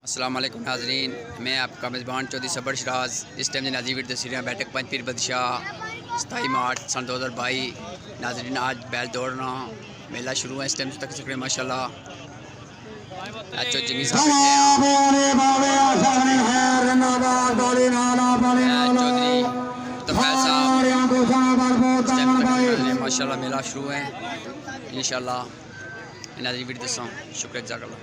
अस्सलाम वालेकुम नाज़रीन, मैं आपका मेज़बान चौधरी सबर शराज। इस टाइम नाजी वीर तस्वीरें बैठक पंच पीर बदशाह 27 मार्च सन 2022। नाज़रीन आज बैल दौड़ना मेला शुरू है। इस टाइम तक सकते माशाल्लाह चौधरी साहब माशाल्लाह मेला शुरू है। इंशाल्लाह नाज़रीन वीर दसा शुक्रिया जज़ाकल्लाह।